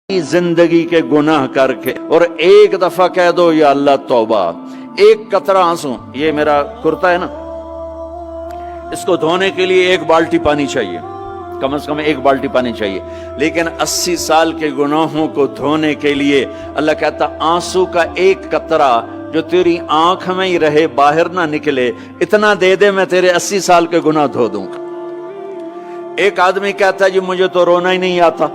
जिंदगी के गुनाह करके और एक दफा कह दो या अल्लाह तौबा। एक कतरा आंसू, ये मेरा कुर्ता है ना, इसको धोने के लिए एक बाल्टी पानी चाहिए, कम से कम एक बाल्टी पानी चाहिए। लेकिन 80 साल के गुनाहों को धोने के लिए अल्लाह कहता आंसू का एक कतरा जो तेरी आंख में ही रहे, बाहर ना निकले, इतना दे दे, मैं तेरे 80 साल के गुनाह धो दूंगा। एक आदमी कहता है जी मुझे तो रोना ही नहीं आता।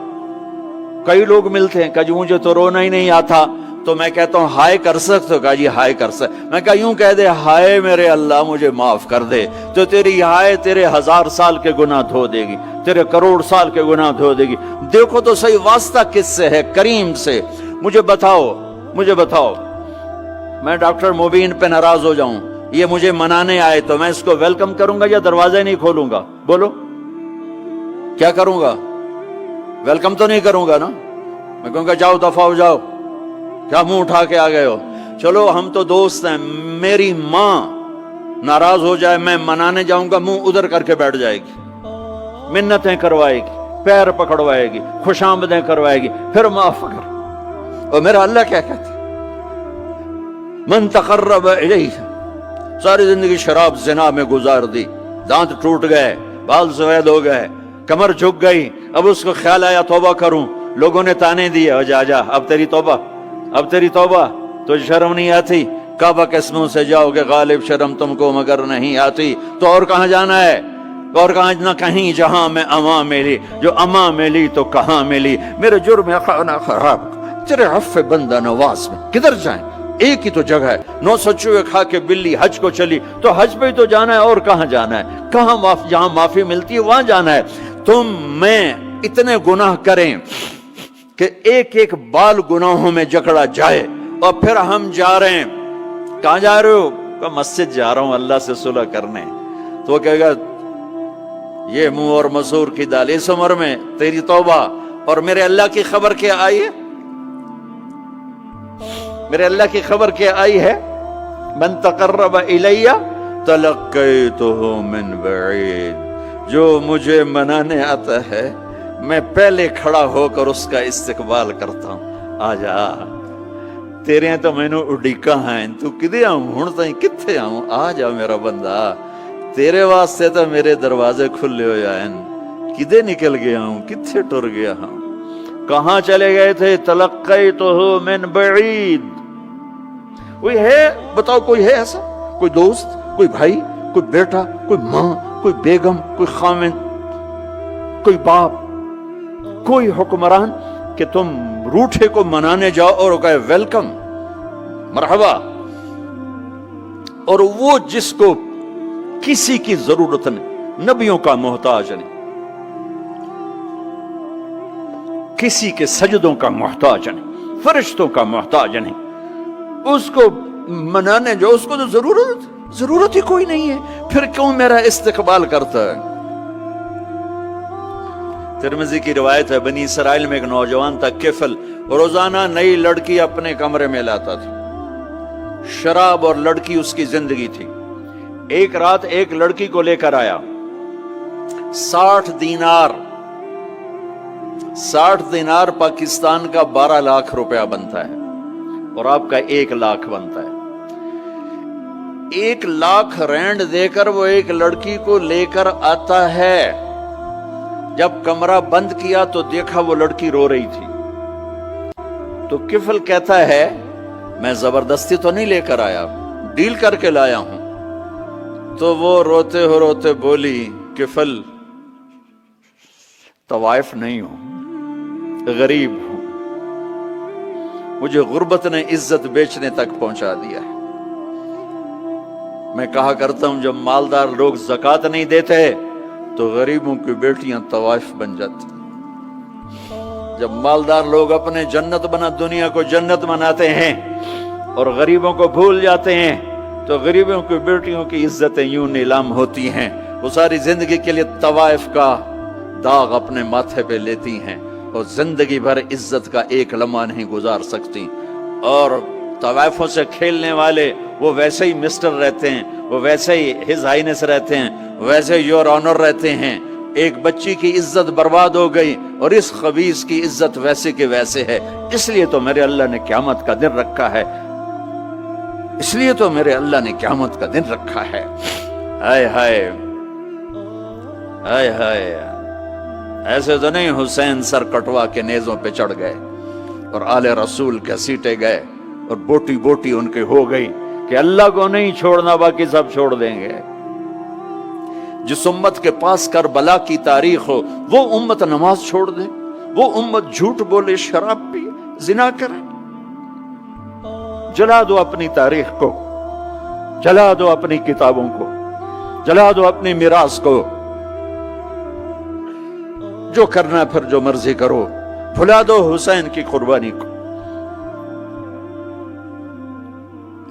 कई लोग मिलते हैं, कहा जी मुझे तो रोना ही नहीं आता। तो मैं कहता हूं हाय कर सकते हो? कहा जी हाय कर सकते। मैं कहा यूं कह दे, हाय मेरे अल्लाह मुझे माफ कर दे, तो तेरी हाय तेरे 1000 साल के गुनाह धो देगी, तेरे करोड़ साल के गुनाह धो देगी। देखो तो सही वास्ता किससे है? करीम से। मुझे बताओ मैं डॉक्टर मुबीन पे नाराज हो जाऊं, ये मुझे मनाने आए, तो मैं इसको वेलकम करूंगा या दरवाजा नहीं खोलूंगा? बोलो क्या करूंगा? वेलकम तो नहीं करूंगा ना। मैं कहूंगा जाओ दफा हो जाओ, क्या मुंह उठा के आ गए हो? चलो हम तो दोस्त हैं। मेरी माँ नाराज हो जाए, मैं मनाने जाऊंगा, मुंह उधर करके बैठ जाएगी, मिन्नतें करवाएगी, पैर पकड़वाएगी, खुशामदें करवाएगी, फिर माफ कर। और मेरा अल्लाह क्या कहता? मन तकर्रब इलैहि, सारी जिंदगी शराब जिना में गुजार दी, दांत टूट गए, बाल सफेद हो गए, कमर झुक गई, अब उसको ख्याल आया तौबा करूं, लोगों ने ताने दिए, जा अब तेरी तौबा, तो शर्म नहीं आती? काबा के मुंह से जाओगे गालिब, शर्म तुमको मगर नहीं आती। तो और कहां जाना है? और कहां ना कहीं जहां में अमा मिली, जो अमा मिली तो कहां मिली। मेरे जुर्म खाना खराब, तेरे हफ्फे बंदा नवाज में किधर जाएं? एक ही तो जगह है, 900 चूहे खा के बिल्ली हज को चली, तो हज पे ही तो जाना है, और कहां जाना है? कहां जहां माफी मिलती है वहां जाना है। तुम मैं इतने गुनाह करें कि एक एक बाल गुनाहों में जकड़ा जाए, और फिर हम जा रहे हैं। कहां जा रहे हो? मस्जिद जा रहा हूं अल्लाह से सुलह करने। तो वो कहेगा ये मुंह और मसूर की दाल, इस उम्र में तेरी तौबा। और मेरे अल्लाह की खबर क्या आई है? मेरे अल्लाह की खबर क्या आई है? मन तकर्रब इलैया तलक्कैतुहु मिन बईद, जो मुझे मनाने आता है मैं पहले खड़ा होकर उसका इस्तकबाल करता हूं। आजा तेरे तो मैनू उड़ीका है, तू किदे आऊं हुण ताईं, किथे आऊं? आ जा मेरा बंदा, तेरे वास्ते तो मेरे दरवाजे खुले हो जाएन, किदे निकल गया हूं, किथे टुर गया हूं, कहां चले गए थे? तलक्कैतुहु मिन बईद। कोई है? बताओ कोई है ऐसा? कोई दोस्त, कोई भाई, कोई बेटा, कोई माँ, कोई बेगम, कोई खामिन, कोई बाप, कोई हुक्मरान कि तुम रूठे को मनाने जाओ और कहे वेलकम, मरहबा। और वो जिसको किसी की जरूरत नहीं, नबियों का मोहताज नहीं, किसी के सजदों का मोहताज नहीं, फरिश्तों का मोहताज नहीं, उसको मनाने जाओ, उसको तो जरूरत ही कोई नहीं है, फिर क्यों मेरा इस्तकबाल करता है? तिरमिज़ी की रिवायत है, बनी इसराइल में एक नौजवान था किफल, रोजाना नई लड़की अपने कमरे में लाता था। शराब और लड़की उसकी जिंदगी थी। एक रात एक लड़की को लेकर आया, 60 दिनार पाकिस्तान का 12 लाख रुपया बनता है, और आपका 1 लाख बनता है। 1 लाख रैंड देकर वो एक लड़की को लेकर आता है। जब कमरा बंद किया तो देखा वो लड़की रो रही थी। तो किफल कहता है मैं जबरदस्ती तो नहीं लेकर आया, डील करके लाया हूं। तो वो रोते बोली किफल तवाइफ नहीं हूं, गरीब हूं, मुझे गुर्बत ने इज्जत बेचने तक पहुंचा दिया है। मैं कहा करता हूं जब मालदार लोग ज़कात नहीं देते तो गरीबों की बेटियां तवाइफ बन जाती। जब मालदार लोग अपने दुनिया को जन्नत बनाते हैं और गरीबों को भूल जाते हैं, तो गरीबों की बेटियों की इज्जतें यूं नीलाम होती हैं। वो सारी जिंदगी के लिए तवाइफ का दाग अपने माथे पे लेती हैं और जिंदगी भर इज्जत का एक लम्हा नहीं गुजार सकती। और तवाइफों से खेलने वाले वो वैसे ही मिस्टर रहते हैं, वो वैसे ही हिज हाइनेस रहते हैं, वैसे योर ऑनर रहते हैं, ایک بچی کی عزت برباد ہو گئی اور اس خبیث کی عزت ویسے کے ویسے ہے، اس لیے تو میرے اللہ نے قیامت کا دن رکھا ہے، اس لیے تو میرے اللہ نے قیامت کا دن رکھا ہے۔ ہائے ہائے ہائے ہائے، ایسے تو نہیں حسین سر کٹوا کے نیزوں پہ چڑھ گئے اور آل رسول کے سیٹے گئے اور بوٹی بوٹی ان کے ہو گئی کہ اللہ کو نہیں چھوڑنا باقی سب چھوڑ دیں گے۔ جس امت کے پاس کربلا کی تاریخ ہو وہ امت نماز چھوڑ دے، وہ امت جھوٹ بولے، شراب پی، زنا کرے۔ جلا دو اپنی تاریخ کو، جلا دو اپنی کتابوں کو، جلا دو اپنی میراث کو، جو کرنا پھر جو مرضی کرو، بھلا دو حسین کی قربانی کو۔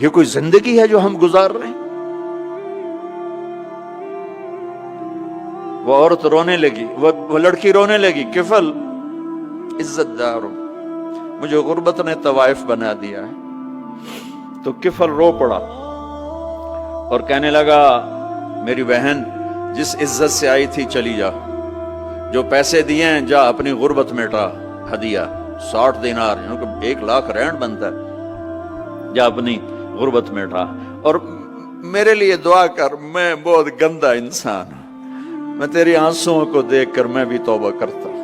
یہ کوئی زندگی ہے جو ہم گزار رہے ہیں؟ وہ عورت رونے لگی، وہ لڑکی رونے لگی، کفل عزت دار ہو، مجھے غربت نے طوائف بنا دیا ہے۔ تو کفل رو پڑا اور کہنے لگا میری بہن جس عزت سے آئی تھی چلی جا، جو پیسے دیے ہیں جا اپنی غربت مٹا، ہدیہ 60 دینار یعنی کہ 1 لاکھ رینڈ بنتا ہے، جا اپنی غربت مٹا، اور میرے لیے دعا کر، میں بہت گندا انسان ہوں، میں تیری آنسوؤں کو دیکھ کر میں بھی توبہ کرتا ہوں۔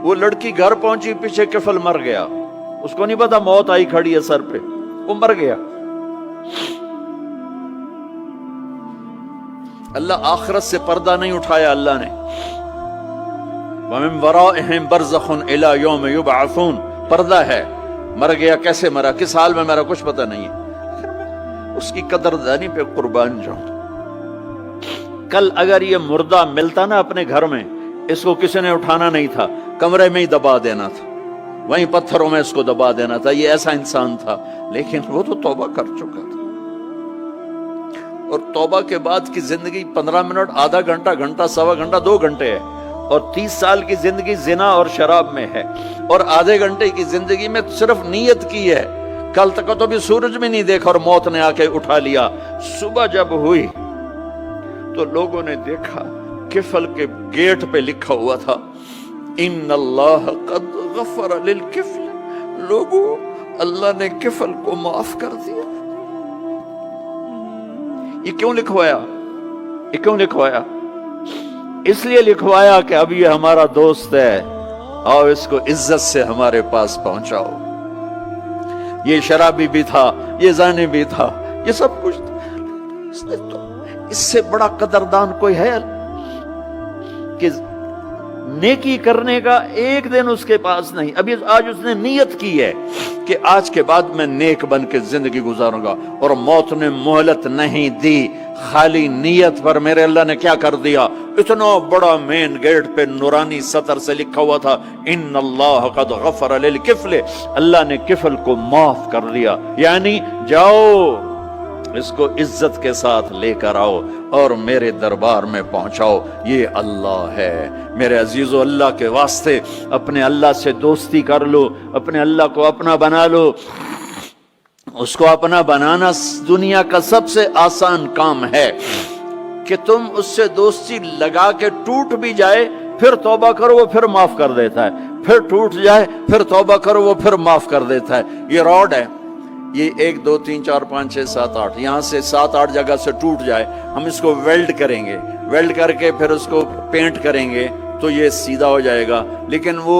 وہ لڑکی گھر پہنچی، پیچھے کفل مر گیا، اس کو نہیں پتا موت آئی کھڑی ہے سر پہ، وہ مر گیا۔ اللہ آخرت سے پردہ نہیں اٹھایا اللہ نے۔ وَمِن وَرَائِهِمْ بَرْزَخٌ إِلَى يَوْمِ يُبْعَثُونَ، پردہ ہے، مر گیا، کیسے مرا، کس حال میں مرا، کچھ پتہ نہیں ہے، اس کی قدردانی پہ قربان جاؤں۔ کل اگر یہ مردہ ملتا نا اپنے گھر میں، اس کو کسی نے اٹھانا نہیں تھا، کمرے میں ہی دبا دینا تھا، وہیں پتھروں میں اس کو دبا دینا تھا، یہ ایسا انسان تھا، لیکن وہ تو توبہ کر چکا تھا۔ اور توبہ کے بعد کی زندگی 15 منٹ، آدھا گھنٹہ، گھنٹہ، سوا گھنٹہ، 2 گھنٹے ہے، اور 30 سال کی زندگی زنا اور شراب میں ہے، اور آدھے گھنٹے کی زندگی میں صرف نیت کی ہے۔ کل تک تو بھی سورج میں نہیں دیکھا اور موت نے آ کے اٹھا لیا۔ صبح جب ہوئی تو لوگوں نے دیکھا کفل کے گیٹ پہ لکھا ہوا تھا ان اللہ قد غفر للکفل، لوگوں اللہ نے کفل کو معاف کر دیا۔ یہ کیوں لکھوایا؟ یہ کیوں لکھوایا؟ اس لیے لکھوایا کہ اب یہ ہمارا دوست ہے، آؤ اس کو عزت سے ہمارے پاس پہنچاؤ۔ یہ شرابی بھی تھا، یہ زانی بھی تھا، یہ سب کچھ تھا۔ اس سے بڑا قدردان کوئی ہے کہ نیکی کرنے کا ایک دن اس کے پاس نہیں؟ ابھی آج اس نے نیت کی ہے کہ آج کے بعد میں نیک بن کے زندگی گزاروں گا، اور موت نے مہلت نہیں دی۔ خالی نیت پر میرے اللہ نے کیا کر دیا، اتنا بڑا مین گیٹ پہ نورانی سطر سے لکھا ہوا تھا ان اللہ قد غفر للکفل، اللہ نے کفل کو معاف کر دیا، یعنی جاؤ اس کو عزت کے ساتھ لے کر آؤ اور میرے دربار میں پہنچاؤ۔ یہ اللہ ہے میرے عزیزو، اللہ کے واسطے اپنے اللہ سے دوستی کر لو، اپنے اللہ کو اپنا بنا لو۔ اس کو اپنا بنانا دنیا کا سب سے آسان کام ہے کہ تم اس سے دوستی لگا کے ٹوٹ بھی جائے پھر توبہ کرو وہ پھر معاف کر دیتا ہے، پھر ٹوٹ جائے پھر توبہ کرو وہ پھر معاف کر دیتا ہے۔ یہ راڈ ہے، یہ 1 2 3 4 5 6 7 8 یہاں سے 7 8 جگہ سے ٹوٹ جائے، ہم اس کو ویلڈ کریں گے، ویلڈ کر کے پھر اس کو پینٹ کریں گے تو یہ سیدھا ہو جائے گا، لیکن وہ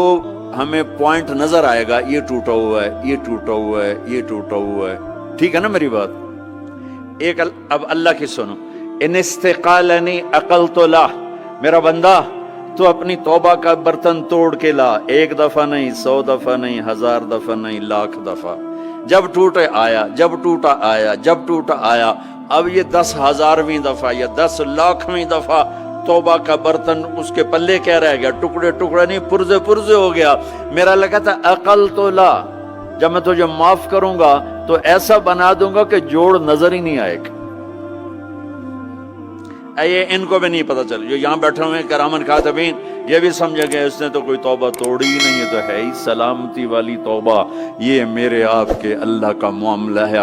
ہمیں پوائنٹ نظر آئے گا، یہ ٹوٹا ہوا ہے، یہ ٹوٹا ہوا ہے، یہ ٹوٹا ہوا ہے۔ ٹھیک ہے نا میری بات؟ ایک اب اللہ کی سنو، ان استقالنی عقلت لا، میرا بندہ تو اپنی توبہ کا برتن توڑ کے لا، 1 دفعہ نہیں، 100 دفعہ نہیں، 1000 دفعہ نہیں، 1,00,000 دفعہ۔ جب ٹوٹے آیا، جب ٹوٹا آیا، جب ٹوٹا آیا، اب یہ 10,000ویں دفعہ یا 10,00,000ویں دفعہ توبہ کا برتن اس کے پلے کیا رہ گیا؟ ٹکڑے ٹکڑے نہیں، پرزے پرزے ہو گیا۔ میرا لگا تھا عقل تو لا، جب میں تجھے معاف کروں گا تو ایسا بنا دوں گا کہ جوڑ نظر ہی نہیں آئے گا۔ یہ ان کو بھی نہیں پتا چل، جو یہاں بیٹھے ہوئے کرامن کاتبین یہ بھی سمجھ گئے اس نے تو کوئی توبہ توڑی ہی نہیں ہے، تو ہے ہی سلامتی والی توبہ۔ یہ میرے آپ کے اللہ کا معاملہ ہے۔